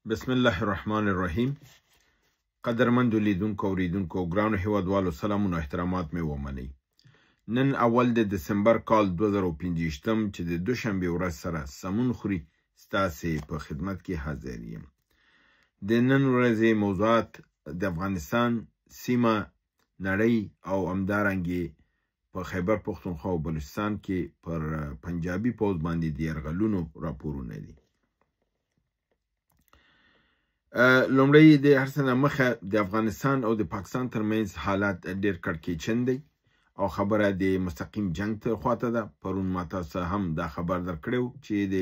بسم الله الرحمن الرحیم. قدرمندو لیدونکو اوریدونکو ګرانو هیوادوالو سلامونه احترامات مې ومنئ. نن اول د دسمبر کال 2025 چې د دوشنبې ورځ سره سمون خوري ستاسې په خدمت کې حاضر یم. د نن ورځې موضوعات د افغانستان سیمه نړۍ او همدارنګې په خیبر پښتونخوا او بلوچستان کې پر پنجابي پوځ باندې د یرغلونو راپورونه دي. لومړی د هر څه نه مخه د افغانستان او د پاکستان ترمنځ حالات ډېر کړکېچن دی او خبره د مستقیم جنگ ته خواته ده. پرون ما تاسو هم دا خبر درکړی و چې د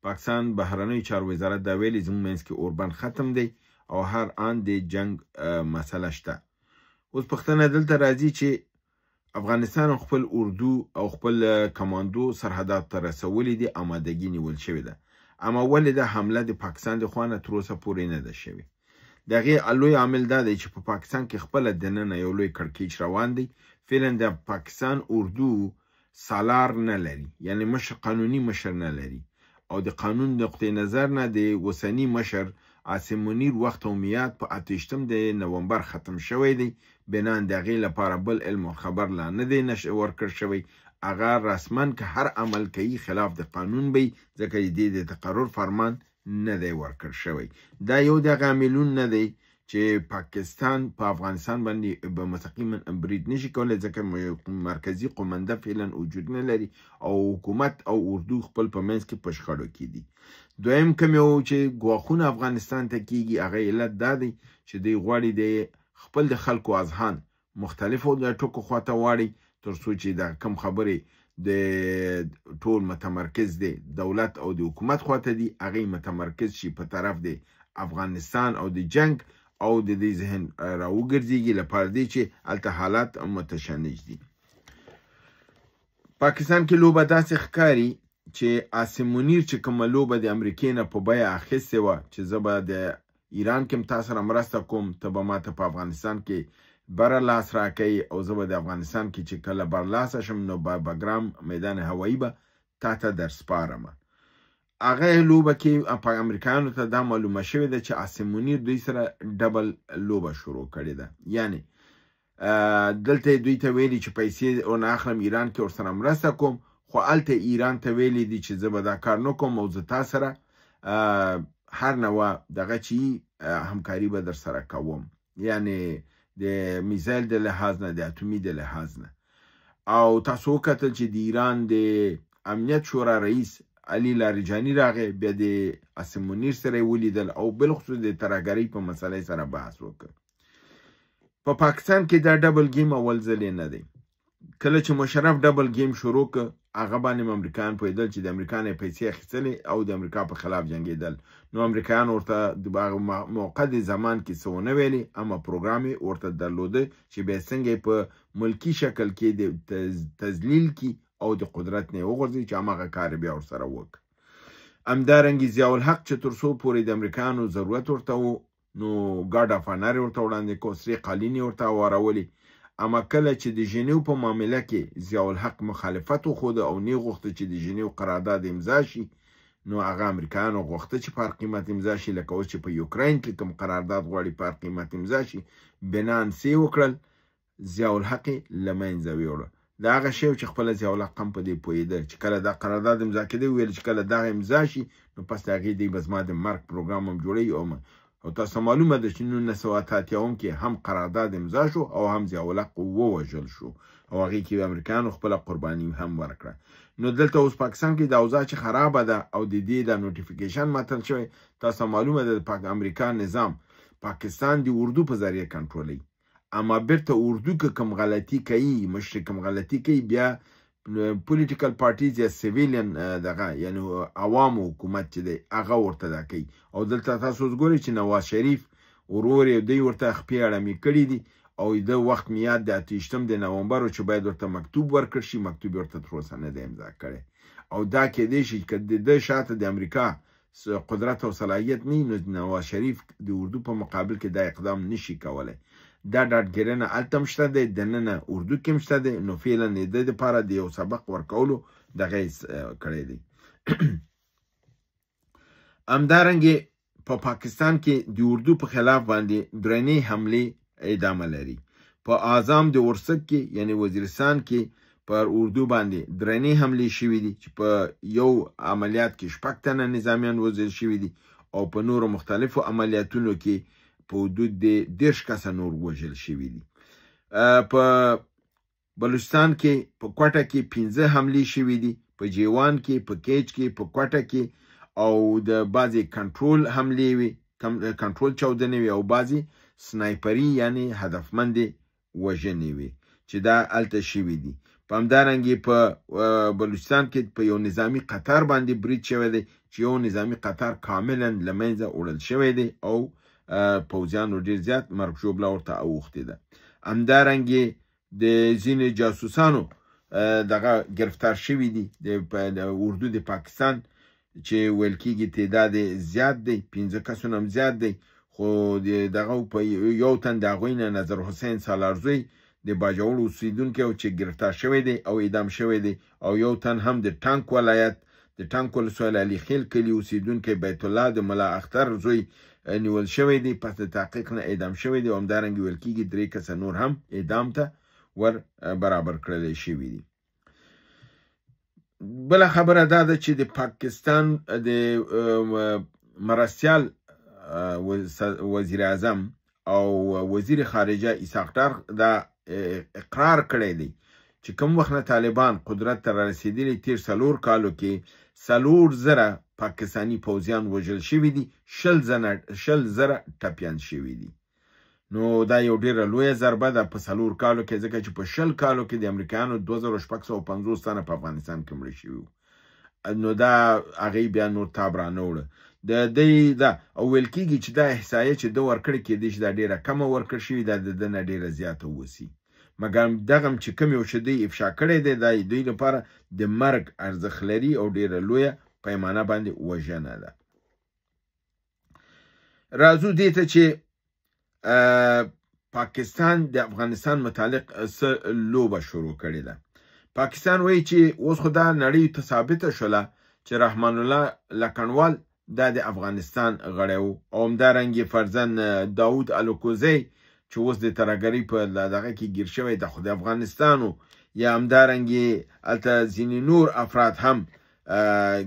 پاکستان بهرنیو چارو وزارت دا ویلي زموږ منځ کې اوربند ختم دی او هر آن د جنگ مسله شته. اوس پوښتنه دلته راځي چې افغانستان خپل اردو او خپل کماندو سرحدات ته رسولي دي، آمادګي نیول شوې ده، اما ولې دا حمله د پاکستان د خوا نه تر اوسه پورې نه ده شوې؟ د هغې لوی عامل دا دی چې په پاکستان کې خپله دننه یو لوی کړکېچ روان دی. فعلا د پاکستان اردو سالار نه لري، یعنی مشر قانوني مشر نه لري او د قانون نقطې نظر نه د اوسني مشر عاصم منیر وخت او میاد په 28 د نومبر ختم شوی دی. بنان د هغې لپاره بل علم او خبر لا نه دی ورکړ شوی. هغه رسما که هر عمل کوي خلاف د قانون بی، ځکه د تقرر فرمان نه دی ورکړ شوی. دا یو د عاملون نه دی چې پاکستان په افغانستان باندې به مستقیما برید نشي کولی، ځکه مرکزی قومنده فعلا وجود نه لري او حکومت او اردو خپل په منځ کې په شخړو کې دي. دویم کوم یو چې ګواښونه افغانستان ته کیږي هغه علت دا دی چې دوی غواړي د خپل د خلکو اذهان مختلفو د ټکو خواته واړي، تر څو چې دا کم خبرې د ټول متمرکز دی دولت او د حکومت خواته دي هغې متمرکز شي په طرف د افغانستان او د جنگ او د دې ذهن راوګرځېږي لپاره دی چې هلته حالات متشنج دي. پاکستان کې لوبه داسې ښکاري چې عاصم منیر چې کومه لوبه د امریکې نه په بیه اخیستې وه چې زه به د ایران کې هم تا سره مرسته کوم، ته به ماته په افغانستان کې بره لاس راکوي او زه به د افغانستان کې چې کله برلاسه شم نو به بګرام میدان هوایي به تا ته در سپارم. هغه لوبه کې په امریکایانو ته دا معلومه شوې ده چې عاصم منیر دوی سره ډبل لوبه شروع کړې ده. یعنی دلته دوی ته ویلي چې پیسې ونه اخلم ایران کې ورسره مرسته کوم، خو هلته ایران ته ویلي دي چې زه به دا کار نه کوم او زه تا سره هر نوع دغه چې همکاري به در سره کوم، یعنی د میزایل د لحاظ نه د اتومي د لحاظ نه. او تاسو وکتل چې د ایران د امنیت شورا رئیس علي لاریجاني راغی، بیا د عاصم منیر سره یې ولیدل او بالخصوص د ترهګرۍ په مسئلې سره بحث وکړ. په پاکستان کې دا ډبل گیم اول ځل نه دی. کله چې مشرف ډبل گیم شروع کړ هغه باندې امریکایان پوهېدل چې د امریکا نه پیسې اخیستلې او د امریکا په خلاف جنګېدل. نو امریکایان ورته د موقت زمان کې څه ونه ویلې، اما پروګرام یې ورته درلوده چې بیا څنګه په ملکي شکل کې د تذلیل کې او د قدرت نه وغورځي چې هماغه کار بیا ورسره وکړي. همدارنګې ضیاءالحق چې تر څو پورې د امریکایانو ضرورت ورته و نو ګارډ اف آنر یې ورته وړاندې کړو، سرې قالین یې ورته هوارولې. اما کله چې د ژنیو په معامله کې ضیاءالحق مخالفت وښوده او نه غوښته چې د ژنیو قرارداد امضا شي، نو هغه امریکایانو غوښته چې په هر قیمت امضا شي، لکه اوس چې په یوکراین کې کوم قرارداد غواړي په هر قیمت امضا شي. بنان څه وکړل؟ ضیاءالحق یې له منځه ویوړه. دا هغه شی چې خپله ضیاءالحق هم په دې پوهېده چې کله دا قرارداد امضا کېده ویل چې کله دغه امضا شي نو پس د هغې دی به زما د مرګ پروګرام هم جوړوي. او تاسو معلومه ده چې 1988 کې هم قرارداد امضا شو او هم ضیاءالحق ووژل شو او هغې کې امریکایانو خپله قرباني هم ورکړه. نو دلته اوس پاکستان کې د اوضاع چې خرابه ده او د دې د نوټیفیکیشن متن شوی، تاسو معلومه ده د امریکا نظام پاکستان د اردو په ذریعه کنټرولوي، اما بیرته اردو که کوم غلطي کوي، مشر کوم غلطي کوي، بیا پولیټیکل پارټیز یا سیویلین دغه یعنی عوامو حکومت چې دی هغه ورته دا کوي. او دلته تاسو اوس ګورئ چې نواز شریف ورور یې دوی ورته خپې اړمې کړي دي او د وخت میاد د 28 د نومبر چې باید ورته مکتوب ورکړ شي، مکتوب ورته تر اوسه نه دی امضا کړی. او دا کېدی شي که د ده شاته د امریکا قدرت او صلاحیت نه نو نواز شریف د اردو په مقابل کې دا اقدام نشي کولی. دا ډاډګیرنه هلته هم شته دی، دننه اردو کې هم شته دی. نو فعلا د ده دپاره د یو سبق ورکولو دغه یې کړی دی. همدارنګې په پاکستان کې د اردو په خلاف باندې درنې حملې ادامه لري. په اعظم د ورسک کې یعنی وزیرستان کې پر اردو باندې درنې حملې شوې دي چې په یو عملیات کې 6 تنه نظامیان وژل شوي دي او په نورو مختلفو عملیاتونو کې په حدود د 10 کسه نور وژل شوي دي. په بلوچستان کې په کوټه کې 15 حملې شوي دي، په جیوان کې، په کیچ کې، په کوټه کې او د بعضی کنټرول حملې وي، کنټرول چاودنې وي او بعضی سنایپري یعنی هدفمند وژنې وي چې دا الته شوي دي. په همدارنګې په بلوچستان کې په یو نظامی قطار باندې برید شوی دی چې یو نظامی قطار کاملا له منځه وړل شوی دی او پوځیانو ډېر زیات مرګ ژوبله ورته اوښتې ده. همدارنګې د ځینې جاسوسانو دغه گرفتار شوي دي د اردو د پاکستان چې ویل کېږي تعداد زیات دی، 15 کسونه هم زیات دی، خو دغه په یو تن د هغوی نه نظر حسین سالارزوی د باجوړ اوسیدونکی او چې گرفتار شوی دی او اعدام شوی دی، او یو تن هم د ټانک ولایت د ټانک ولسوالۍ علي خیل کلي اوسیدونکی بیت الله د ملا اختر زوی نیول شوی دی، پس د تحقیق نه اعدام شوی دی. او همدارنګې ویل کېږي 3 کسه نور هم اعدام ته ور برابر کړلی شوي دي. بله خبره دا ده چې د پاکستان د مرستیال وزیر اعظم او وزیر خارجه اسحاق ډار دا اقرار کړی دی چې کوم وخت نه طالبان قدرت ته رارسېدلي تیر 4 کالو کې 4,000 پاکستانی پوځیان وژل شوي دي، 20,000 ټپیان شوي دي. نو دا یو ډیره لویه ضربه ده په 4 کالو کې، ځکه چې په 20 کالو کې د امریکایانو 2650 تنه په افغانستان کې مړه شوي وو. نو دا هغې بیا نور تاب رانه وړه د دوی دا او ویل کېږي چې دا احصایه چې ده ورکړې کېدی چې دا ډیره کمه ورکړل شوي دا د ده نه ډیره زیاته اوسي، مګر دغه چې کوم یو چې دوی افشا کړی دی دا دوی لپاره د مرګ ارزښت لري او ډیره لویه پیمانه باندې وژنه ده. راځو دې ته چې پاکستان د افغانستان متعلق څه لوبه شروع کړې ده. پاکستان وایي چې اوس خو دا نړۍ ته ثابته شوله چې رحمان الله لکنوال دا د افغانستان غړی و، او همدارنګې فرزن داود الوکوزی چې اوس د ترهګرۍ په دغه کې ګیر شوی د خو د افغانستان و، یا همدارنګې هلته ځینې نور افراد هم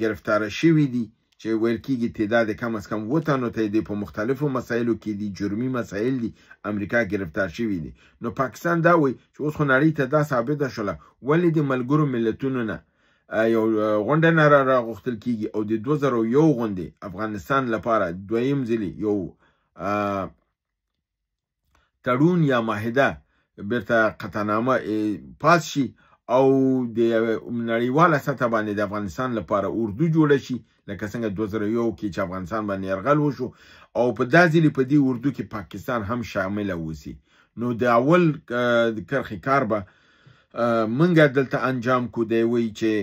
گرفتاره شوي دي چې ویل کېږي تعداد کم از کم 7 تنو ته دی په مختلفو مسایلو کې دي، جرمي مسایل دي، امریکا گرفتار شوي دي. نو پاکستان دا وایي چې اوس خو نړۍ ته دا ثابته شوله ولې د ملګرو ملتونو نه یو غونډه نه راغوښتل کېږي او د 2001 غوندې افغانستان لپاره دویم ځلې یو تړون یا معاهده بیرته قطعنامه پاس شي او د نړیواله سطح باندې د افغانستان لپاره اردو جوړه شي، لکه څنګه 2001 کې چې افغانستان باندې یرغل وشو او په دا ځلې په دې اردو کې پاکستان هم شامله اوسي. نو د اول کرښې کار به منګه دلته انجام کو دی وایي چې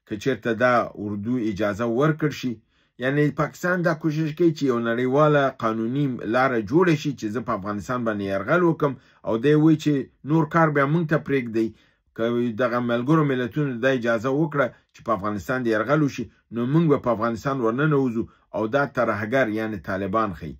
که چېرته دا اردو اجازه ورکړ شي، یعنی پاکستان دا کوشش کوي چې یو نړیواله قانوني لاره جوړه شي چې زه په افغانستان باندې یرغل وکم، او دی وایي چې نور کار بیا موږ ته پرېږدئ، که دغه ملګرو ملتونو دا اجازه وکړه چې په افغانستان د یرغل وشي نو موږ به په افغانستان ورننوځو او دا ترهګر یعنی طالبان ښیي.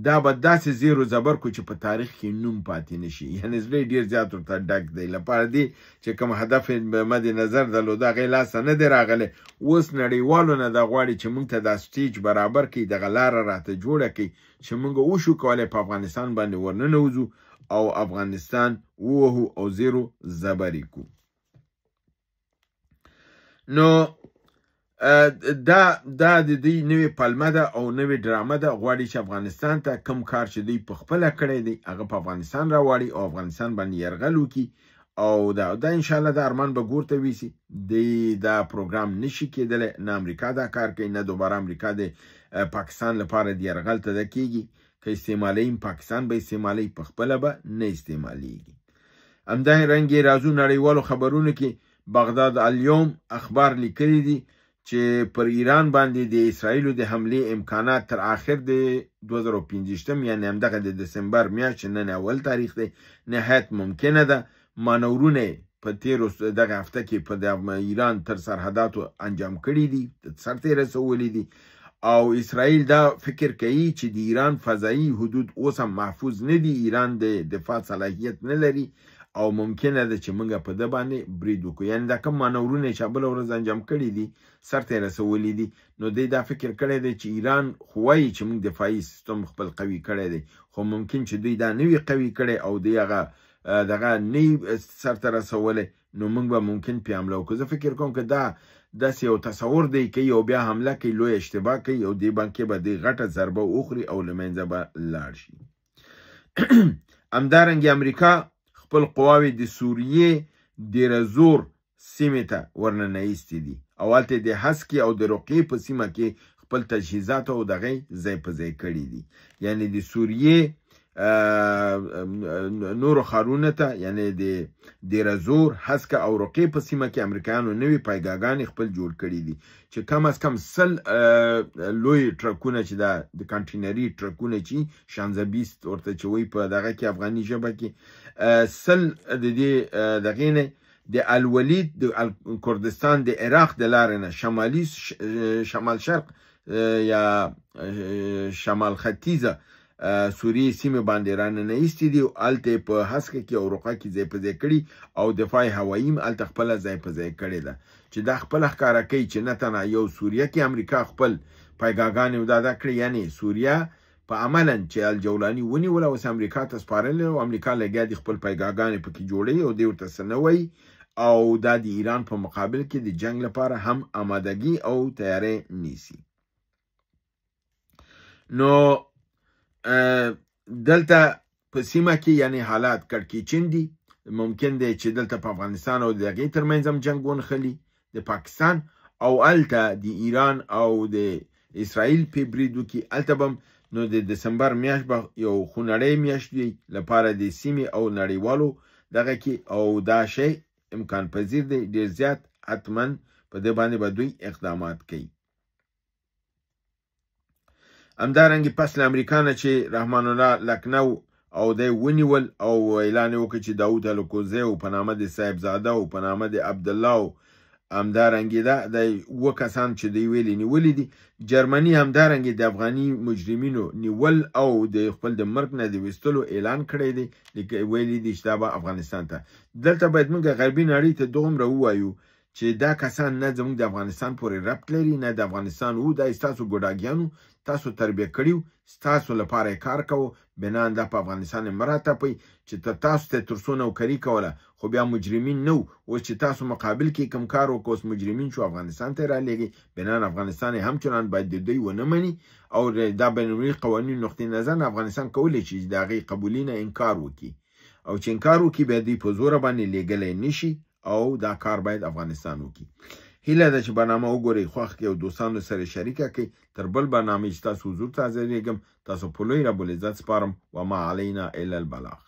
دا به داسې زیر و زبر کو چې په تاریخ کې نوم پاتې نشي، یعنی زړه ډېر زیات ورته ډک دی. لپاره دی چې کوم هدف مد نظر درلود هغې لاسته نه دی راغلی، اوس نړیوالو نه دا غواړي چې موږ ته دا سټیج برابر کړي، دغه لاره راته جوړه کړي چې موږ وشو کولی په افغانستان باندې ورننوځو او افغانستان ووهو او زیرو زبرې کو. نو دا د دوی نوې پلمه ده او نوې ډرامه ده، غواړي چې افغانستان ته کم کار چې دوی په خپله کړی دی هغه په افغانستان راواړي او افغانستان باندې یرغل وکړي، او دا انشاءالله د ارمان به ګور ته ویسي. دا پروګرام نشي کېدلی، نه امریکا دا کار کوي، نه دوباره امریکا د پاکستان لپاره د یرغل ته ده کېږي، که استعمالوي پاکستان به استعمالوي، په خپله به نه استعمالیږي. همدارنګې راځو نړیوالو خبرونو کې بغداد اليوم اخبار لیکلي دي چې پر ایران باندې د اسرائیلو د حملې امکانات تر آخر د 2015 یعنی همدغه د دسمبر میاشتې نن اول تاریخ دی نهایت ممکنه ده. مانورونه په تیرو دغه هفته کې په ایران تر سرحداتو انجام کړي دي، سرته رسولي دي، او اسرائیل دا فکر کوي چې د ایران فضایی حدود اوس هم محفوظ نه دي، ایران د دفاع صلاحیت نه لري او ممکنه ده چې موږ په ده باندې برید وکړو. یعنې دا کوم مانورونه چې بله ورځ انجام کړي دي، سرته یې رسولي دي، نو دی دا فکر کړی دی چې ایران خو وایي چې موږ دفاعي سیستم خپل قوي کړی دی، خو ممکن چې دوی دا نه وي قوي کړی او دوی هغه دغه نه سرته رسولی، نو موږ به ممکن پرې حمله وکړو. زه فکر کوم که دا داسې یو تصور دی کوي او بیا حمله کوي، لوی اشتباه کوي او دې باندې به دې غټه ضربه وخوري او له منځه به لاړ شي. همدارنګې امریکا خپل قواوې د سوریې دیرزور سیمې ته ورننه ایستې دي او هلته د هسکې او د رقیې په سیمه کې خپل تجهیزات او دغه ځای په ځای کړي دي. یعنې د سوریې نورو ښارونو ته، یعنې د دیرزور، هسکه او رقیې په سیمه کې امریکایانو نوي پایګاګانې خپل جوړ کړي دي چې کم از کم 100 لوی ټرکونه چې د کانټینري ټرکونه چې شانزه 20 ورته چې وایي په دغه کې افغاني ژبه کې 100 د دې دغې نه د الولید د کردستان د عراق د لارې نه شمالي شمال شرق یا شمال ختیځه سوریې سیمې باندې راننه ایستې دي، هلته په هسکه کې او رقه کې ځای په ځای کړي او دفاع هوایي هم هلته خپله ځای په ځای کړې ده چې دا خپله ښکاره کوي چې نه تنها یو سوریه کې امریکا خپل پایګاګانې وداده کړي، یعنې سوریه په عملا چې الجولاني ونیوله اوس امریکا ته سپارلې او امریکا لګیا دي خپل پایګاګانې پکې جوړوي او دې ورته څه نه وایي او دا د ایران په مقابل کې د جنګ لپاره هم آمادګي او تیاری نیسي. نو دلته په سیمه کې یعنی حالات کړکېچن دي، ممکن دی چې دلته په افغانستان او د هغې ترمنځ هم جنګ ونښلي د پاکستان او هلته د ایران او د اسرائیل پې برید وکړي. هلته به نو د دسمبر میاشت به یو خونړۍ میاشت وي لپاره د سیمې او نړیوالو دغه کې او دا شی امکان پذیر دی ډېر زیات حتما په دې باندې به دوی اقدامات کوي. همدارنګې پس له امریکا نه چې رحمان الله لکنو او دی ونیول او اعلان یې وکړ چې داود الکوزی او په نامه د صاحبزاده او په نامه د عبدالله او همدارنګې د 7 کسان چې دوی ویلي نیولي دي. جرمني همدارنګې د افغاني مجرمینو نیول او د خپل د مرګ نه د ویستلو اعلان کړی دی، ویلي دي چې دا به افغانستان ته. دلته باید موږ غربي نړۍ ته دومره ووایو چې دا کسان نه زموږ د افغانستان پورې ربط لري نه د افغانستان وو، دا ستاسو ګوډاګیانو تاسو تربیه کړیو، ستاسو لپاره یې کار کوو، بنان دا په افغانستان یې مه راټپئ چې تاسو ته تر څو نوکري کوله خو بیا مجرمین نه وو، اوس چې تاسو مقابل کې کوم کار وکړو اوس مجرمین شو افغانستان ته یې رالېږئ، بنان افغانستان یې همچنان باید د دوی ونه مني او دا بینالمللي قوانینو نقطې نظر نه افغانستان کولی شي د هغې قبولي نه انکار وکړي او چې انکار وکړي بیا دوی په زوره باندې لیږلی نه شي او دا کار باید افغانستان وکړي. هیله ده چې برنامه وګورئ، خوښ کړئ او دوستانو سره شریکه کړئ. تر بل برنامې چې تاسو حضور ته حاضرېږم، تاسو په لوی رب العزت سپارم. وما علینا الا البلاغ.